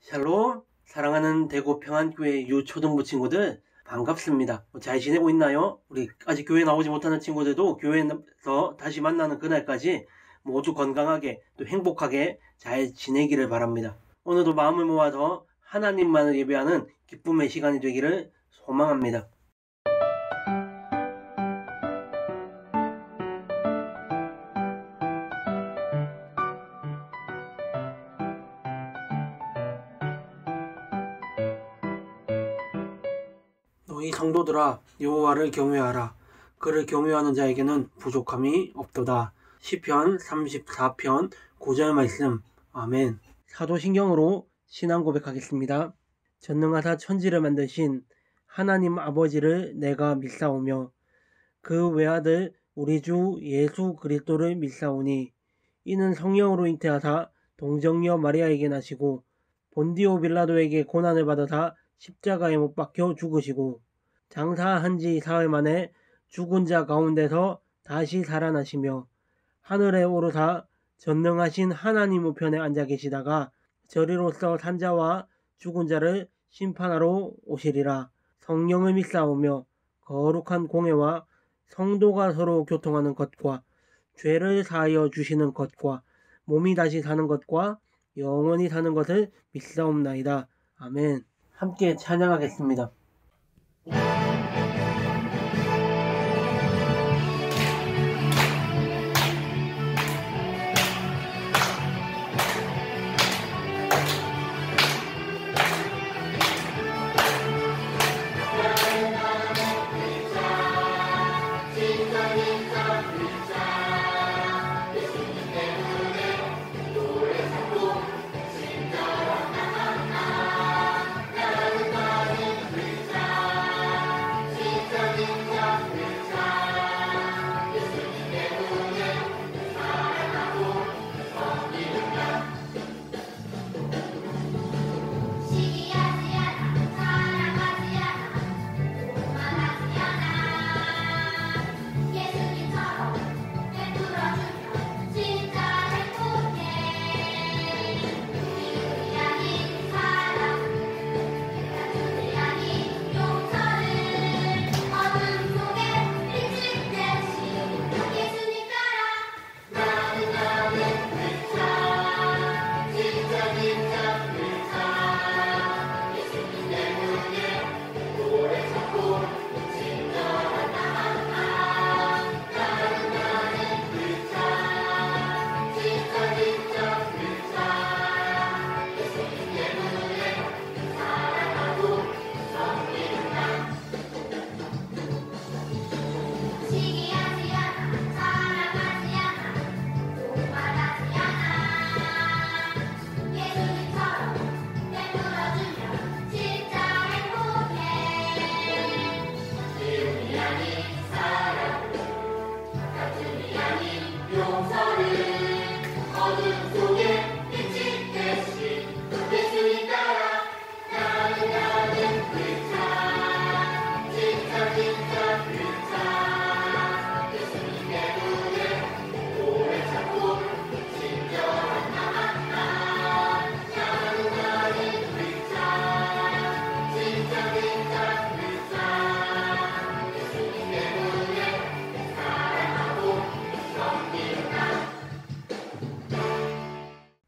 샬롬, 사랑하는 대구 평안교회 유초등부 친구들 반갑습니다. 잘 지내고 있나요? 우리 아직 교회 나오지 못하는 친구들도 교회에서 다시 만나는 그날까지 모두 건강하게 또 행복하게 잘 지내기를 바랍니다. 오늘도 마음을 모아서 하나님만을 예배하는 기쁨의 시간이 되기를 소망합니다. 너희 성도들아, 여호와를 경외하라. 그를 경외하는 자에게는 부족함이 없도다. 시편 34편 9절 말씀. 아멘. 사도신경으로 신앙 고백하겠습니다. 전능하사 천지를 만드신 하나님 아버지를 내가 믿사오며 그 외아들 우리 주 예수 그리스도를 믿사오니 이는 성령으로 잉태하사 동정녀 마리아에게 나시고 본디오 빌라도에게 고난을 받으사 십자가에 못 박혀 죽으시고 장사한 지 사흘 만에 죽은 자 가운데서 다시 살아나시며 하늘에 오르사 전능하신 하나님 우편에 앉아 계시다가 저리로서 산자와 죽은 자를 심판하러 오시리라. 성령을 믿사오며 거룩한 공회와 성도가 서로 교통하는 것과 죄를 사하여 주시는 것과 몸이 다시 사는 것과 영원히 사는 것을 믿사옵나이다. 아멘. 함께 찬양하겠습니다.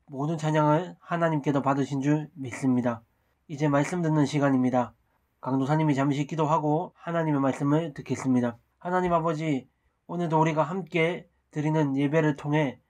모든 찬양을 하나님께서 받으신 줄 믿습니다. 이제 말씀 듣는 시간입니다. 강도사님이 잠시 기도하고 하나님의 말씀을 듣겠습니다. 하나님 아버지, 오늘도 우리가 함께 드리는 예배를 통해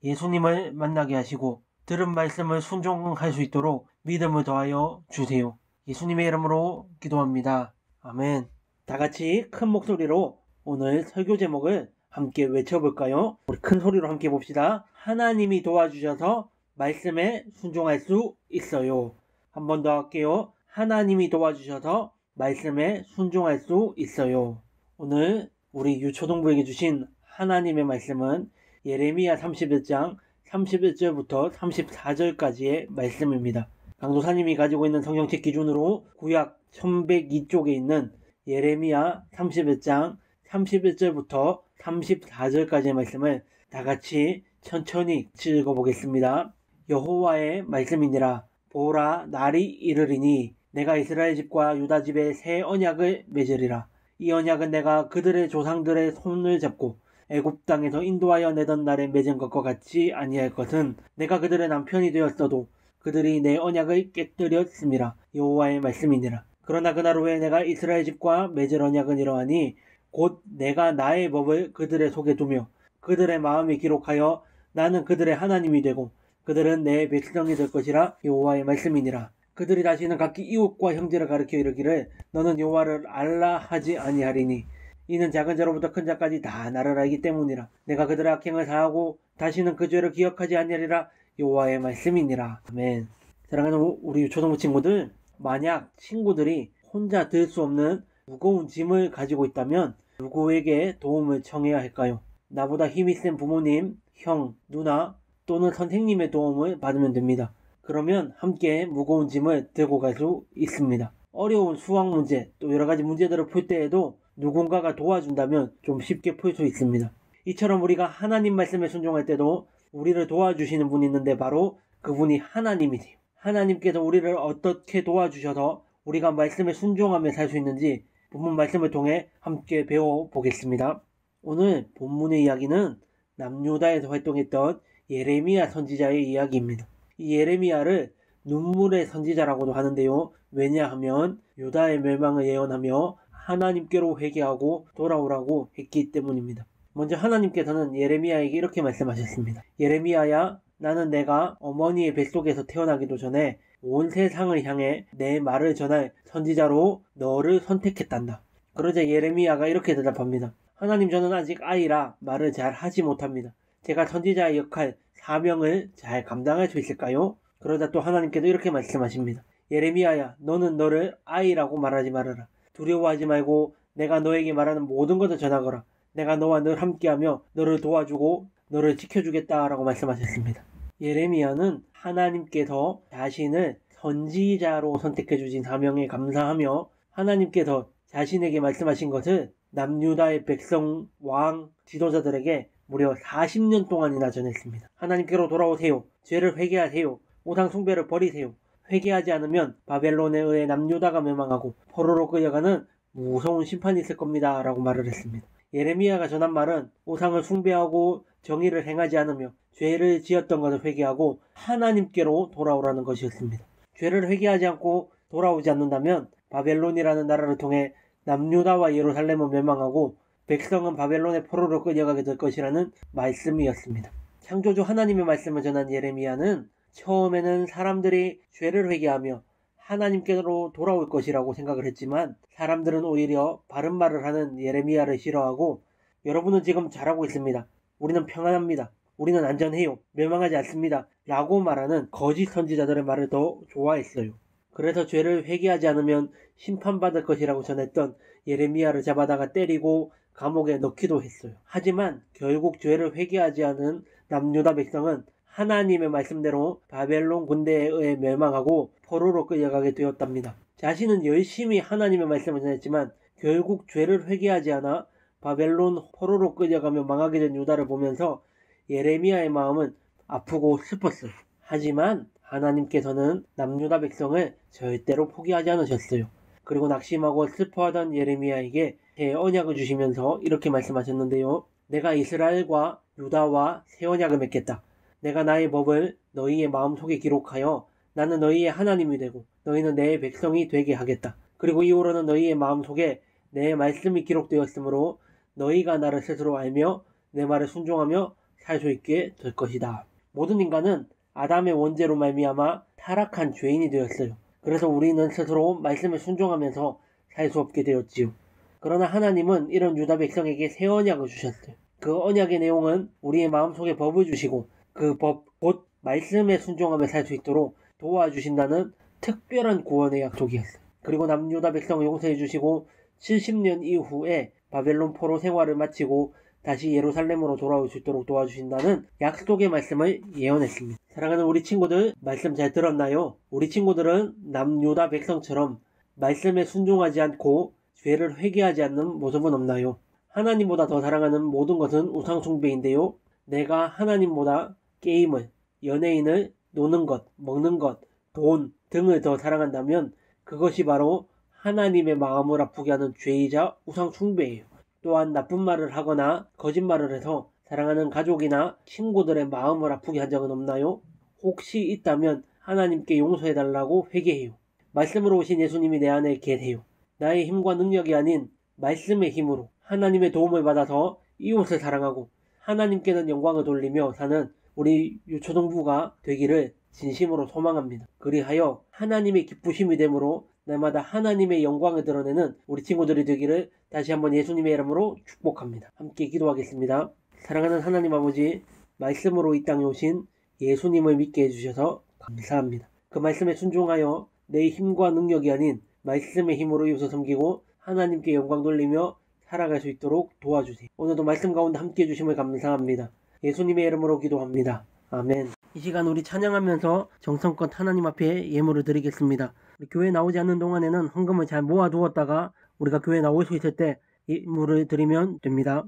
예수님을 만나게 하시고 들은 말씀을 순종할 수 있도록 믿음을 더하여 주세요. 예수님의 이름으로 기도합니다. 아멘. 다 같이 큰 목소리로 오늘 설교 제목을 함께 외쳐볼까요? 우리 큰 소리로 함께 봅시다. 하나님이 도와주셔서 말씀에 순종할 수 있어요. 한 번 더 할게요. 하나님이 도와주셔서 말씀에 순종할 수 있어요. 오늘 우리 유초동부에게 주신 하나님의 말씀은 예레미야 31장 31절부터 34절까지의 말씀입니다. 강도사님이 가지고 있는 성경책 기준으로 구약 1102쪽에 있는 예레미야 31장 31절부터 34절까지의 말씀을 다 같이 천천히 읽어보겠습니다. 여호와의 말씀이니라. 보라 날이 이르리니 내가 이스라엘 집과 유다 집에 새 언약을 맺으리라. 이 언약은 내가 그들의 조상들의 손을 잡고 애굽 땅에서 인도하여 내던 날에 맺은 것과 같이 아니할 것은 내가 그들의 남편이 되었어도 그들이 내 언약을 깨뜨렸음이라. 여호와의 말씀이니라. 그러나 그날 후에 내가 이스라엘 집과 맺을 언약은 이러하니 곧 내가 나의 법을 그들의 속에 두며 그들의 마음에 기록하여 나는 그들의 하나님이 되고 그들은 내 백성이 될 것이라. 여호와의 말씀이니라. 그들이 다시는 각기 이웃과 형제를 가리켜 이르기를 너는 여호와를 알라 하지 아니하리니 이는 작은 자로부터 큰 자까지 다 나를 알기 때문이라. 내가 그들의 악행을 사하고 다시는 그 죄를 기억하지 아니하리라. 여호와의 말씀이니라. 아멘. 사랑하는 우리 초등부 친구들, 만약 친구들이 혼자 들 수 없는 무거운 짐을 가지고 있다면 누구에게 도움을 청해야 할까요? 나보다 힘이 센 부모님, 형, 누나 또는 선생님의 도움을 받으면 됩니다. 그러면 함께 무거운 짐을 들고 갈 수 있습니다. 어려운 수학 문제 또 여러가지 문제들을 풀 때에도 누군가가 도와준다면 좀 쉽게 풀 수 있습니다. 이처럼 우리가 하나님 말씀에 순종할 때도 우리를 도와주시는 분이 있는데 바로 그분이 하나님이세요. 하나님께서 우리를 어떻게 도와주셔서 우리가 말씀에 순종하며 살 수 있는지 본문 말씀을 통해 함께 배워보겠습니다. 오늘 본문의 이야기는 남유다에서 활동했던 예레미야 선지자의 이야기입니다. 이 예레미야를 눈물의 선지자라고도 하는데요. 왜냐하면 유다의 멸망을 예언하며 하나님께로 회개하고 돌아오라고 했기 때문입니다. 먼저 하나님께서는 예레미야에게 이렇게 말씀하셨습니다. 예레미야야, 나는 내가 어머니의 뱃속에서 태어나기도 전에 온 세상을 향해 내 말을 전할 선지자로 너를 선택했단다. 그러자 예레미야가 이렇게 대답합니다. 하나님, 저는 아직 아이라 말을 잘 하지 못합니다. 제가 선지자의 역할, 사명을 잘 감당할 수 있을까요? 그러자 또 하나님께도 이렇게 말씀하십니다. 예레미야야, 너는 너를 아이라고 말하지 말아라. 두려워하지 말고 내가 너에게 말하는 모든 것을 전하거라. 내가 너와 늘 함께하며 너를 도와주고 너를 지켜주겠다라고 말씀하셨습니다. 예레미야는 하나님께서 자신을 선지자로 선택해 주신 사명에 감사하며 하나님께서 자신에게 말씀하신 것을 남유다의 백성, 왕, 지도자들에게 무려 40년 동안이나 전했습니다. 하나님께로 돌아오세요. 죄를 회개하세요. 우상 숭배를 버리세요. 회개하지 않으면 바벨론에 의해 남유다가 멸망하고 포로로 끌려가는 무서운 심판이 있을 겁니다. 라고 말을 했습니다. 예레미야가 전한 말은 우상을 숭배하고 정의를 행하지 않으며 죄를 지었던 것을 회개하고 하나님께로 돌아오라는 것이었습니다. 죄를 회개하지 않고 돌아오지 않는다면 바벨론이라는 나라를 통해 남유다와 예루살렘은 멸망하고 백성은 바벨론의 포로로 끌려가게 될 것이라는 말씀이었습니다. 창조주 하나님의 말씀을 전한 예레미야는 처음에는 사람들이 죄를 회개하며 하나님께로 돌아올 것이라고 생각을 했지만 사람들은 오히려 바른 말을 하는 예레미야를 싫어하고 여러분은 지금 잘하고 있습니다. 우리는 평안합니다. 우리는 안전해요. 멸망하지 않습니다. 라고 말하는 거짓 선지자들의 말을 더 좋아했어요. 그래서 죄를 회개하지 않으면 심판받을 것이라고 전했던 예레미야를 잡아다가 때리고 감옥에 넣기도 했어요. 하지만 결국 죄를 회개하지 않은 남유다 백성은 하나님의 말씀대로 바벨론 군대에 의해 멸망하고 포로로 끌려가게 되었답니다. 자신은 열심히 하나님의 말씀을 전했지만 결국 죄를 회개하지 않아 바벨론 포로로 끌려가며 망하게 된 유다를 보면서 예레미야의 마음은 아프고 슬펐어요. 하지만 하나님께서는 남유다 백성을 절대로 포기하지 않으셨어요. 그리고 낙심하고 슬퍼하던 예레미야에게 새 언약을 주시면서 이렇게 말씀하셨는데요. 내가 이스라엘과 유다와 새 언약을 맺겠다. 내가 나의 법을 너희의 마음속에 기록하여 나는 너희의 하나님이 되고 너희는 내 백성이 되게 하겠다. 그리고 이후로는 너희의 마음속에 내 말씀이 기록되었으므로 너희가 나를 스스로 알며 내 말을 순종하며 살 수 있게 될 것이다. 모든 인간은 아담의 원죄로 말미암아 타락한 죄인이 되었어요. 그래서 우리는 스스로 말씀에 순종하면서 살 수 없게 되었지요. 그러나 하나님은 이런 유다 백성에게 새 언약을 주셨어요. 그 언약의 내용은 우리의 마음속에 법을 주시고 그 법, 곧 말씀에 순종하며 살 수 있도록 도와주신다는 특별한 구원의 약속이었어요. 그리고 남유다 백성을 용서해 주시고 70년 이후에 바벨론 포로 생활을 마치고 다시 예루살렘으로 돌아올 수 있도록 도와주신다는 약속의 말씀을 예언했습니다. 사랑하는 우리 친구들, 말씀 잘 들었나요? 우리 친구들은 남유다 백성처럼 말씀에 순종하지 않고 죄를 회개하지 않는 모습은 없나요? 하나님보다 더 사랑하는 모든 것은 우상숭배인데요. 내가 하나님보다 게임을, 연예인을, 노는 것, 먹는 것, 돈 등을 더 사랑한다면 그것이 바로 하나님의 마음을 아프게 하는 죄이자 우상 숭배예요. 또한 나쁜 말을 하거나 거짓말을 해서 사랑하는 가족이나 친구들의 마음을 아프게 한 적은 없나요? 혹시 있다면 하나님께 용서해달라고 회개해요. 말씀으로 오신 예수님이 내 안에 계세요. 나의 힘과 능력이 아닌 말씀의 힘으로 하나님의 도움을 받아서 이웃을 사랑하고 하나님께는 영광을 돌리며 사는 우리 유초동부가 되기를 진심으로 소망합니다. 그리하여 하나님의 기쁘심이 되므로 날마다 하나님의 영광을 드러내는 우리 친구들이 되기를 다시 한번 예수님의 이름으로 축복합니다. 함께 기도하겠습니다. 사랑하는 하나님 아버지, 말씀으로 이 땅에 오신 예수님을 믿게 해주셔서 감사합니다. 그 말씀에 순종하여 내 힘과 능력이 아닌 말씀의 힘으로 이웃을 섬기고 하나님께 영광 돌리며 살아갈 수 있도록 도와주세요. 오늘도 말씀 가운데 함께 해주심을 감사합니다. 예수님의 이름으로 기도합니다. 아멘. 이 시간 우리 찬양하면서 정성껏 하나님 앞에 예물을 드리겠습니다. 우리 교회 나오지 않는 동안에는 헌금을 잘 모아두었다가 우리가 교회 나올 수 있을 때 예물을 드리면 됩니다.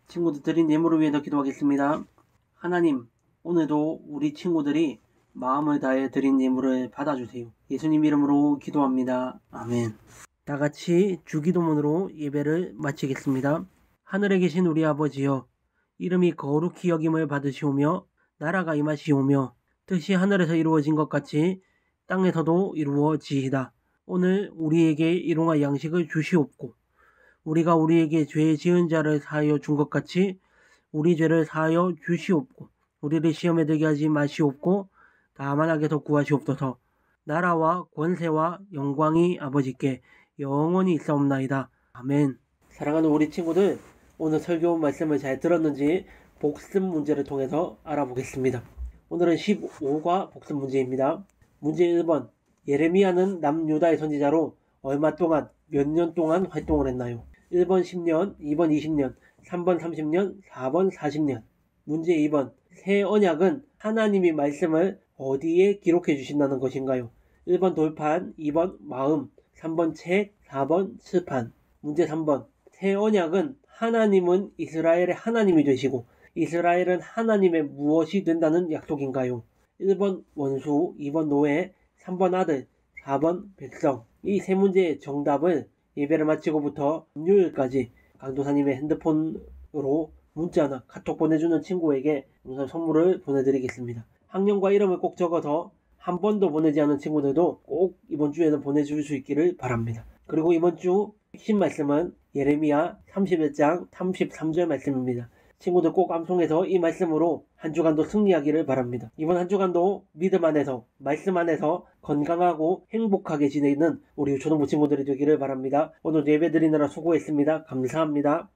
친구들 드린 예물을 위해서 기도하겠습니다. 하나님, 오늘도 우리 친구들이 마음을 다해 드린 예물을 받아주세요. 예수님 이름으로 기도합니다. 아멘. 다 같이 주기도문으로 예배를 마치겠습니다. 하늘에 계신 우리 아버지여, 이름이 거룩히 여김을 받으시오며 나라가 임하시오며 뜻이 하늘에서 이루어진 것 같이 땅에서도 이루어지이다. 오늘 우리에게 일용할 양식을 주시옵고 우리가 우리에게 죄 지은 자를 사하여 준 것 같이 우리 죄를 사하여 주시옵고 우리를 시험에 들게 하지 마시옵고 다만 악에서 구하시옵소서. 나라와 권세와 영광이 아버지께 영원히 있사옵나이다. 아멘. 사랑하는 우리 친구들, 오늘 설교 말씀을 잘 들었는지 복습 문제를 통해서 알아보겠습니다. 오늘은 15과 복습 문제입니다. 문제 1번. 예레미야는 남유다의 선지자로 얼마 동안 몇 년 동안 활동을 했나요? 1번 10년, 2번 20년, 3번 30년, 4번 40년. 문제 2번. 새 언약은 하나님이 말씀을 어디에 기록해 주신다는 것인가요? 1번 돌판, 2번 마음, 3번 책, 4번 칠판. 문제 3번. 새 언약은 하나님은 이스라엘의 하나님이 되시고 이스라엘은 하나님의 무엇이 된다는 약속인가요? 1번 원수, 2번 노예, 3번 아들, 4번 백성. 이 세 문제의 정답을 예배를 마치고부터 금요일까지 강도사님의 핸드폰으로 문자나 카톡 보내주는 친구에게 우선 선물을 보내드리겠습니다. 학년과 이름을 꼭 적어서 한 번도 보내지 않은 친구들도 꼭 이번 주에는 보내줄 수 있기를 바랍니다. 그리고 이번 주 핵심 말씀은 예레미야 31장 33절 말씀입니다. 친구들 꼭 암송해서 이 말씀으로 한 주간도 승리하기를 바랍니다. 이번 한 주간도 믿음 안에서 말씀 안에서 건강하고 행복하게 지내는 우리 초등부 친구들이 되기를 바랍니다. 오늘 예배 드리느라 수고했습니다. 감사합니다.